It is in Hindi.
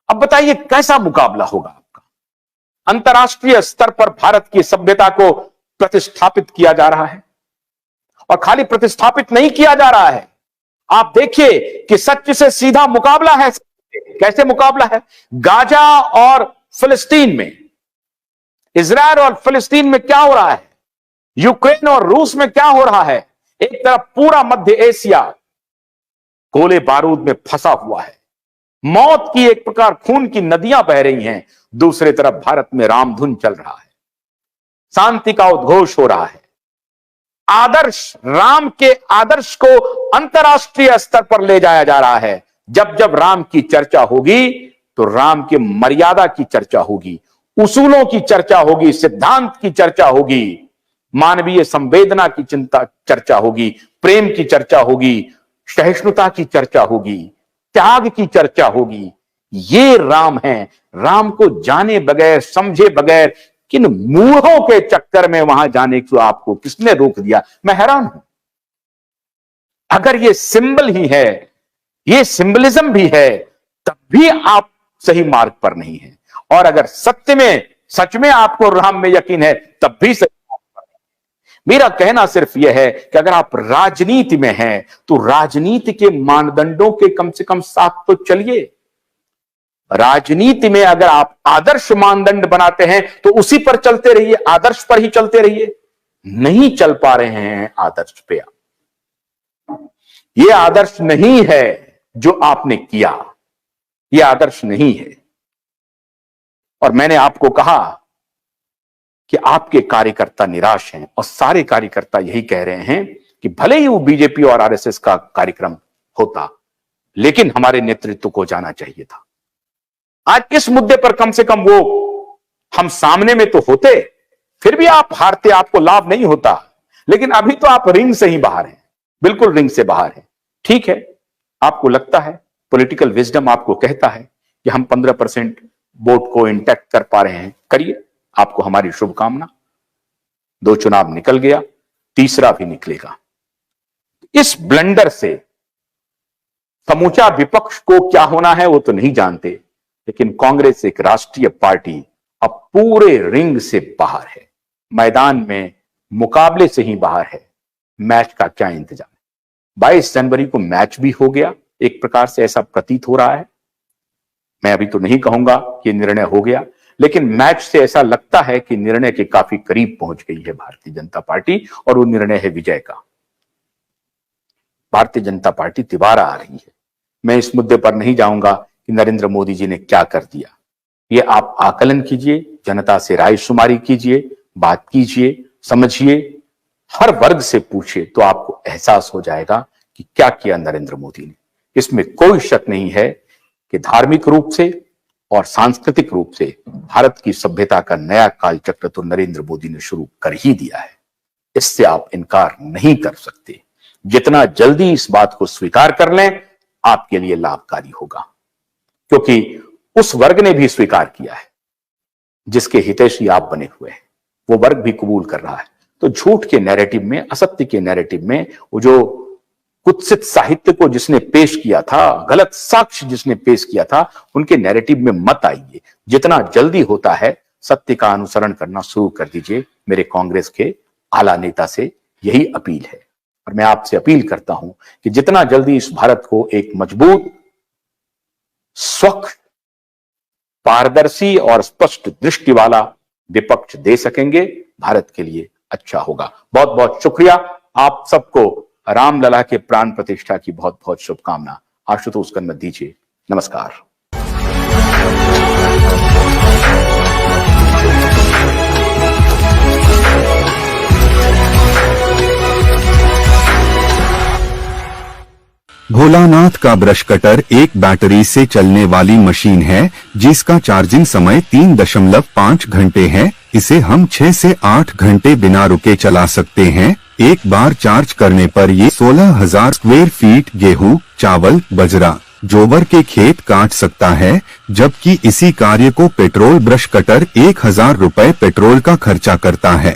अब बताइए कैसा मुकाबला होगा आपका? अंतर्राष्ट्रीय स्तर पर भारत की सभ्यता को प्रतिस्थापित किया जा रहा है, और खाली प्रतिस्थापित नहीं किया जा रहा है, आप देखिए कि सच से सीधा मुकाबला है। कैसे मुकाबला है? गाजा और फिलिस्तीन में, इजराइल और फिलिस्तीन में क्या हो रहा है, यूक्रेन और रूस में क्या हो रहा है। एक तरफ पूरा मध्य एशिया गोले बारूद में फंसा हुआ है, मौत की एक प्रकार खून की नदियां बह रही हैं, दूसरी तरफ भारत में रामधुन चल रहा है, शांति का उद्घोष हो रहा है। आदर्श, राम के आदर्श को अंतर्राष्ट्रीय स्तर पर ले जाया जा रहा है। जब जब राम की चर्चा होगी तो राम की मर्यादा की चर्चा होगी, उसूलों की चर्चा होगी, सिद्धांत की चर्चा होगी, मानवीय संवेदना की चर्चा होगी, प्रेम की चर्चा होगी, सहिष्णुता की चर्चा होगी, त्याग की चर्चा होगी। ये राम है। राम को जाने बगैर, समझे बगैर किन मूढ़ों के चक्कर में वहां जाने को आपको किसने रोक दिया? मैं हैरान हूं। अगर ये सिंबल ही है, ये सिंबलिज्म भी है, तब भी आप सही मार्ग पर नहीं है। और अगर सत्य में, सच में आपको राम में यकीन है, तब भी सही मार्ग पर नहीं है। मेरा कहना सिर्फ यह है कि अगर आप राजनीति में हैं तो राजनीति के मानदंडों के कम से कम साथ तो चलिए। राजनीति में अगर आप आदर्श मानदंड बनाते हैं तो उसी पर चलते रहिए, आदर्श पर ही चलते रहिए। नहीं चल पा रहे हैं आदर्श पे आप। ये आदर्श नहीं है जो आपने किया, ये आदर्श नहीं है। और मैंने आपको कहा कि आपके कार्यकर्ता निराश हैं, और सारे कार्यकर्ता यही कह रहे हैं कि भले ही वो बीजेपी और आरएसएस का कार्यक्रम होता, लेकिन हमारे नेतृत्व को जाना चाहिए था। आज इस मुद्दे पर कम से कम वो हम सामने में तो होते, फिर भी आप हारते, आपको लाभ नहीं होता। लेकिन अभी तो आप रिंग से ही बाहर हैं, बिल्कुल रिंग से बाहर हैं। ठीक है, आपको लगता है, पॉलिटिकल विजडम आपको कहता है कि हम 15% वोट को इंटैक्ट कर पा रहे हैं, करिए, आपको हमारी शुभकामना। 2 चुनाव निकल गया, तीसरा भी निकलेगा। इस ब्लंडर से समूचा विपक्ष को क्या होना है वो तो नहीं जानते, लेकिन कांग्रेस एक राष्ट्रीय पार्टी अब पूरे रिंग से बाहर है, मैदान में मुकाबले से ही बाहर है। मैच का क्या इंतजाम? 22 जनवरी को मैच भी हो गया, एक प्रकार से ऐसा प्रतीत हो रहा है। मैं अभी तो नहीं कहूंगा कि निर्णय हो गया, लेकिन मैच से ऐसा लगता है कि निर्णय के काफी करीब पहुंच गई है भारतीय जनता पार्टी, और वो निर्णय है विजय का। भारतीय जनता पार्टी तिबारा आ रही है। मैं इस मुद्दे पर नहीं जाऊंगा कि नरेंद्र मोदी जी ने क्या कर दिया। ये आप आकलन कीजिए, जनता से राय शुमारी कीजिए, बात कीजिए, समझिए, हर वर्ग से पूछिए, तो आपको एहसास हो जाएगा कि क्या किया नरेंद्र मोदी ने। इसमें कोई शक नहीं है कि धार्मिक रूप से और सांस्कृतिक रूप से भारत की सभ्यता का नया कालचक्र तो नरेंद्र मोदी ने शुरू कर ही दिया है। इससे आप इनकार नहीं कर सकते। जितना जल्दी इस बात को स्वीकार कर लें, आपके लिए लाभकारी होगा, क्योंकि उस वर्ग ने भी स्वीकार किया है जिसके हितैषी आप बने हुए हैं, वो वर्ग भी कबूल कर रहा है। तो झूठ के नैरेटिव में, असत्य के नैरेटिव में, वो जो कुत्सित साहित्य को जिसने पेश किया था, गलत साक्ष्य जिसने पेश किया था, उनके नैरेटिव में मत आइए। जितना जल्दी होता है सत्य का अनुसरण करना शुरू कर दीजिए। मेरे कांग्रेस के आला नेता से यही अपील है, और मैं आपसे अपील करता हूं कि जितना जल्दी इस भारत को एक मजबूत, स्वच्छ, पारदर्शी और स्पष्ट दृष्टि वाला विपक्ष दे सकेंगे, भारत के लिए अच्छा होगा। बहुत बहुत शुक्रिया। आप सबको रामलला के प्राण प्रतिष्ठा की बहुत बहुत शुभकामना। आशुतोष कन्नत दीजिए, नमस्कार। भोलानाथ का ब्रश कटर एक बैटरी से चलने वाली मशीन है जिसका चार्जिंग समय 3.5 घंटे है। इसे हम 6 से 8 घंटे बिना रुके चला सकते हैं। एक बार चार्ज करने पर ये 16,000 स्क्वायर फीट गेहूं, चावल, बजरा, जोवर के खेत काट सकता है, जबकि इसी कार्य को पेट्रोल ब्रश कटर 1,000 रुपए पेट्रोल का खर्चा करता है।